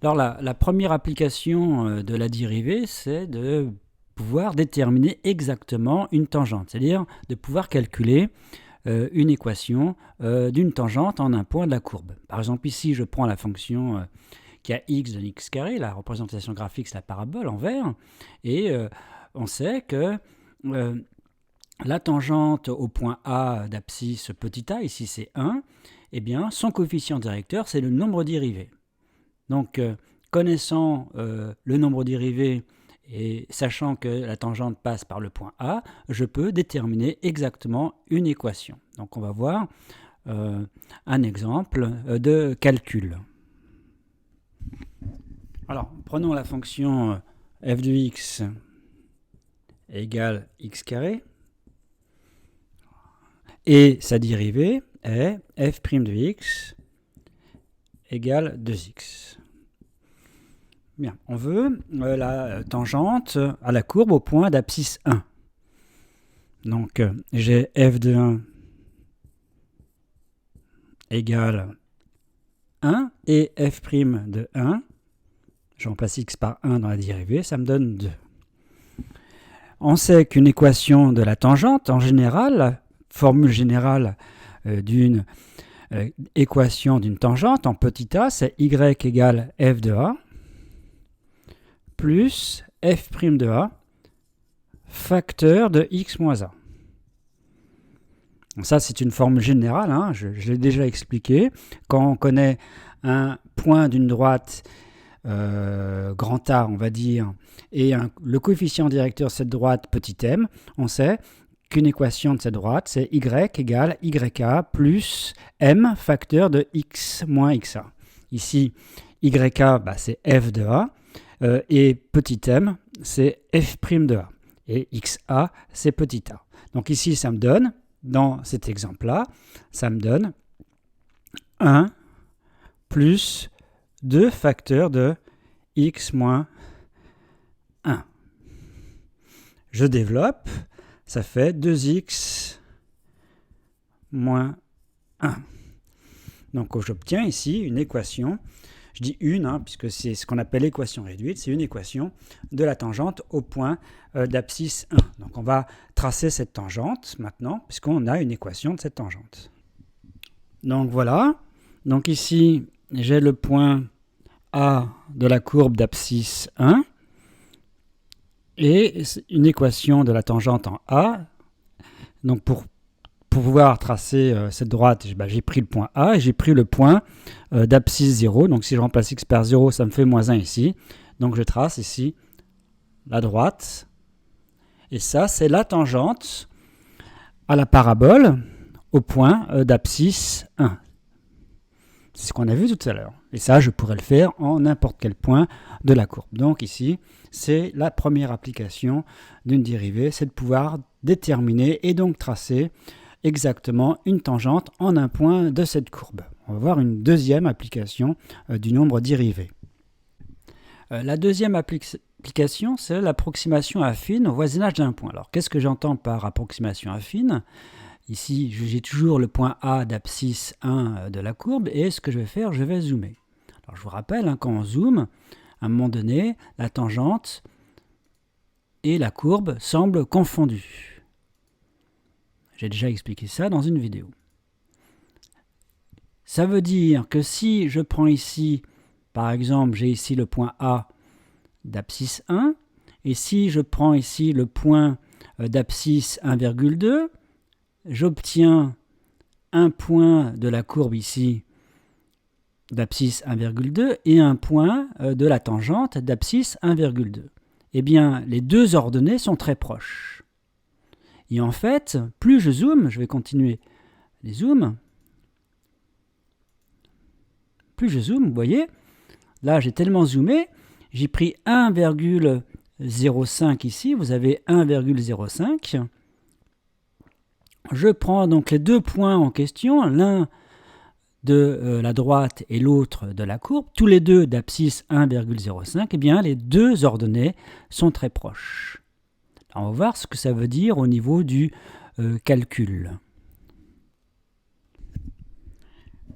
Alors la première application de la dérivée, c'est de pouvoir déterminer exactement une tangente, c'est-à-dire de pouvoir calculer une équation d'une tangente en un point de la courbe. Par exemple, ici, je prends la fonction qui a x de x carré, la représentation graphique, c'est la parabole en vert, et on sait que la tangente au point A d'abscisse petit a, ici c'est 1, eh bien, son coefficient directeur, c'est le nombre dérivé. Donc, connaissant le nombre dérivé et sachant que la tangente passe par le point A, je peux déterminer exactement une équation. Donc, on va voir un exemple de calcul. Alors, prenons la fonction f de x égale x carré. Et sa dérivée est f' de x égale 2x. Bien, on veut la tangente à la courbe au point d'abscisse 1. Donc, j'ai f de 1 égale 1 et f' de 1, je remplace x par 1 dans la dérivée, ça me donne 2. On sait qu'une équation de la tangente, en général, formule générale d'une équation d'une tangente en petit a, c'est y égale f de a plus f' de a facteur de x moins a. Ça, c'est une formule générale, hein, je l'ai déjà expliqué. Quand on connaît un point d'une droite grand A, on va dire, et le coefficient directeur de cette droite petit m, on sait qu'une équation de cette droite, c'est y égale yA plus m facteur de x moins xa. Ici, yA, c'est f de a, et petit m, c'est f' de a. Et xa, c'est petit a. Donc ici, ça me donne, dans cet exemple-là, ça me donne 1 plus 2 facteurs de x moins 1. Je développe, ça fait 2x moins 1. Donc j'obtiens ici une équation, je dis une, hein, puisque c'est ce qu'on appelle l'équation réduite, c'est une équation de la tangente au point d'abscisse 1. Donc on va tracer cette tangente maintenant, puisqu'on a une équation de cette tangente. Donc voilà, donc ici j'ai le point A de la courbe d'abscisse 1 et une équation de la tangente en A. Donc pour pouvoir tracer cette droite, j'ai pris le point A et j'ai pris le point d'abscisse 0. Donc si je remplace x par 0, ça me fait moins 1 ici. Donc je trace ici la droite. Et ça, c'est la tangente à la parabole au point d'abscisse 1. C'est ce qu'on a vu tout à l'heure. Et ça, je pourrais le faire en n'importe quel point de la courbe. Donc ici, c'est la première application d'une dérivée, c'est de pouvoir déterminer et donc tracer exactement une tangente en un point de cette courbe. On va voir une deuxième application du nombre dérivé. La deuxième application, c'est l'approximation affine au voisinage d'un point. Alors, qu'est-ce que j'entends par approximation affine ? Ici, j'ai toujours le point A d'abscisse 1 de la courbe et ce que je vais faire, je vais zoomer. Alors, je vous rappelle, hein, quand on zoome, à un moment donné, la tangente et la courbe semblent confondues. J'ai déjà expliqué ça dans une vidéo. Ça veut dire que si je prends ici, par exemple, j'ai ici le point A d'abscisse 1, et si je prends ici le point d'abscisse 1,2, j'obtiens un point de la courbe ici d'abscisse 1,2 et un point de la tangente d'abscisse 1,2. Eh bien, les deux ordonnées sont très proches. Et en fait, plus je zoome, je vais continuer les zooms, plus je zoome, vous voyez, là j'ai tellement zoomé, j'ai pris 1,05 ici, vous avez 1,05. Je prends donc les deux points en question, l'un de la droite et l'autre de la courbe, tous les deux d'abscisse 1,05, eh bien les deux ordonnées sont très proches. Alors, on va voir ce que ça veut dire au niveau du calcul.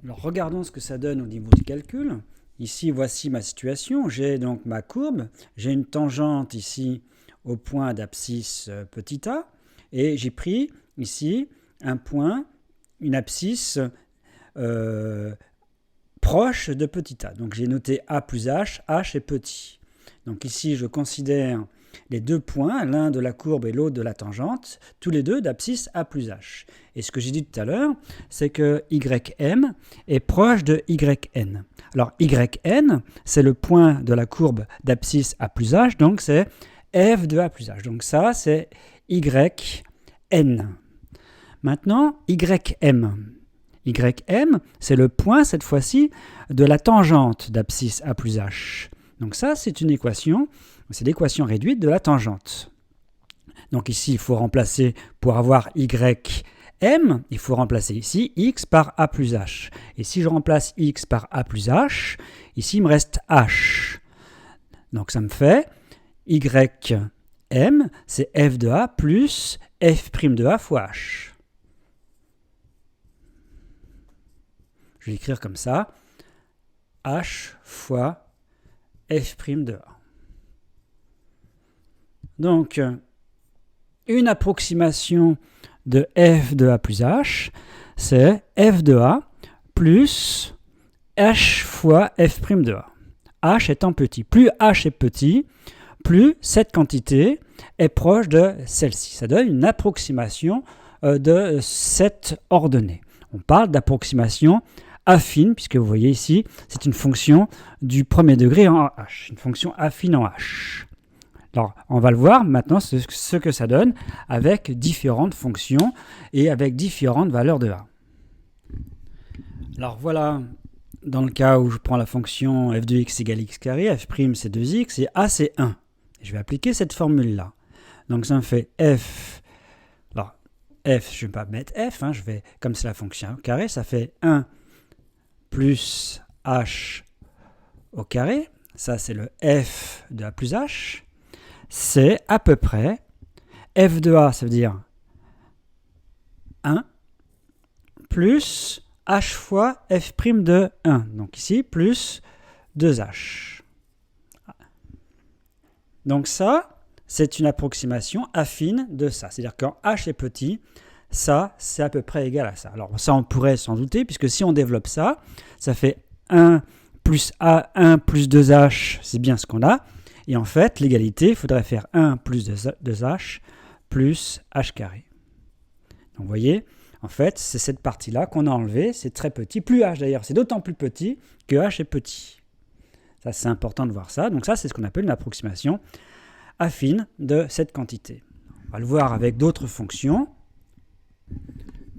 Alors regardons ce que ça donne au niveau du calcul. ici, voici ma situation. J'ai donc ma courbe, j'ai une tangente ici au point d'abscisse petit a, et j'ai pris ici un point, une abscisse proche de petit a. Donc j'ai noté a plus h est petit. Donc ici, je considère les deux points, l'un de la courbe et l'autre de la tangente, tous les deux d'abscisse a plus h. Et ce que j'ai dit tout à l'heure, c'est que ym est proche de yn. Alors yn, c'est le point de la courbe d'abscisse a plus h, donc c'est f de a plus h. Donc ça, c'est yn. Maintenant, ym. Ym, c'est le point, cette fois-ci, de la tangente d'abscisse a plus h. Donc ça, c'est une équation, c'est l'équation réduite de la tangente. Donc ici, il faut remplacer, pour avoir ym, il faut remplacer ici x par a plus h. Et si je remplace x par a plus h, ici, il me reste h. Donc ça me fait ym, c'est f de a plus f' de a fois h. Je vais écrire comme ça, h fois f' de a. Donc, une approximation de f de a plus h, c'est f de a plus h fois f' de a. H étant petit. Plus h est petit, plus cette quantité est proche de celle-ci. Ça donne une approximation de cette ordonnée. On parle d'approximation affine, puisque vous voyez ici, c'est une fonction du premier degré en h, une fonction affine en h. Alors, on va le voir maintenant, ce que ça donne avec différentes fonctions et avec différentes valeurs de a. Alors voilà, dans le cas où je prends la fonction f de x égale x carré, f' c'est 2x et a c'est 1. Je vais appliquer cette formule-là. Donc ça me fait f, alors f, je ne vais pas mettre f, je vais, comme c'est la fonction carré, ça fait 1 plus h au carré, ça c'est le f de a plus h, c'est à peu près f de a, ça veut dire 1, plus h fois f' de 1, donc ici plus 2h. Donc ça, c'est une approximation affine de ça, c'est-à-dire quand h est petit, ça, c'est à peu près égal à ça. Alors ça, on pourrait s'en douter, puisque si on développe ça, ça fait 1 plus A1 plus 2H, c'est bien ce qu'on a. Et en fait, l'égalité, il faudrait faire 1 plus 2H plus H carré. Donc vous voyez, en fait, c'est cette partie-là qu'on a enlevée, c'est très petit. Plus H d'ailleurs, c'est d'autant plus petit que H est petit. Ça, c'est important de voir ça. Donc ça, c'est ce qu'on appelle une approximation affine de cette quantité. On va le voir avec d'autres fonctions.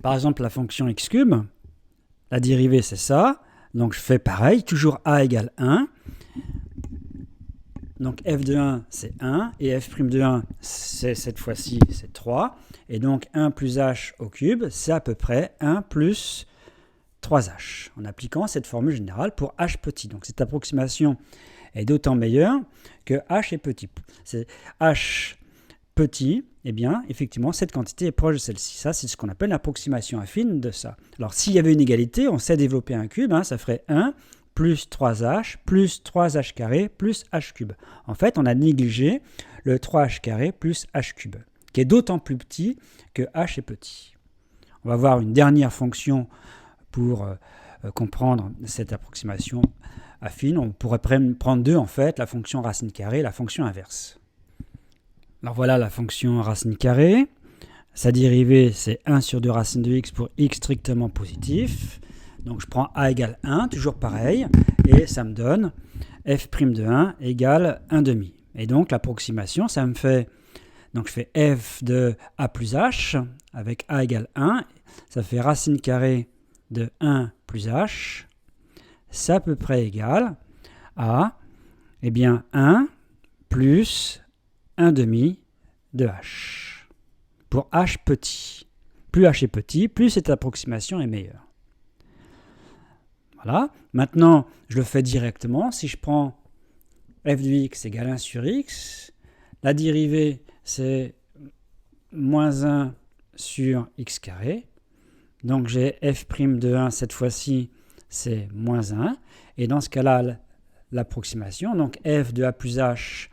Par exemple, la fonction x cube, la dérivée c'est ça, donc je fais pareil, toujours a égale 1, donc f de 1 c'est 1, et f' de 1 c'est cette fois-ci c'est 3, et donc 1 plus h au cube c'est à peu près 1 plus 3h, en appliquant cette formule générale pour h petit. Donc cette approximation est d'autant meilleure que h est petit. C'est h petit, eh bien, effectivement, cette quantité est proche de celle-ci. Ça, c'est ce qu'on appelle l'approximation affine de ça. Alors, s'il y avait une égalité, on sait développer un cube, ça ferait 1 plus 3h plus 3h carré plus h cube. En fait, on a négligé le 3h carré plus h cube, qui est d'autant plus petit que h est petit. On va voir une dernière fonction pour comprendre cette approximation affine. On pourrait prendre deux, en fait, la fonction racine carrée et la fonction inverse. Alors voilà la fonction racine carrée. Sa dérivée, c'est 1 sur 2 racine de x pour x strictement positif. Donc je prends a égale 1, toujours pareil, et ça me donne f' de 1 égale 1 demi. Et donc l'approximation, ça me fait, donc je fais f de a plus h avec a égale 1, ça fait racine carrée de 1 plus h, c'est à peu près égal à, eh bien, 1 plus 1 demi de h, pour h petit. Plus h est petit, plus cette approximation est meilleure. Voilà. Maintenant, je le fais directement. Si je prends f de x égale 1 sur x, la dérivée, c'est moins 1 sur x carré. Donc j'ai f' de 1, cette fois-ci, c'est moins 1. Et dans ce cas-là, l'approximation. Donc f de a plus h,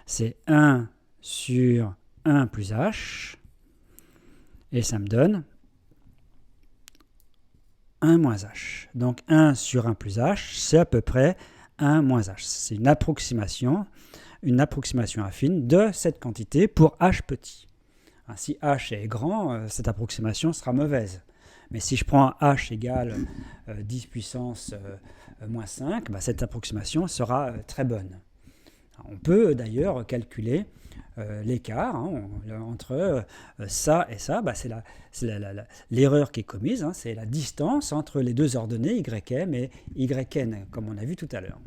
c'est 1 sur 1 plus h. Et ça me donne 1 moins h. Donc 1 sur 1 plus h, c'est à peu près 1 moins h. C'est une approximation affine de cette quantité pour h petit. Si h est grand, cette approximation sera mauvaise. Mais si je prends h égale 10 puissance moins 5, cette approximation sera très bonne. On peut d'ailleurs calculer l'écart entre ça et ça. C'est l'erreur qui est commise, c'est la distance entre les deux ordonnées ym et yn, comme on a vu tout à l'heure.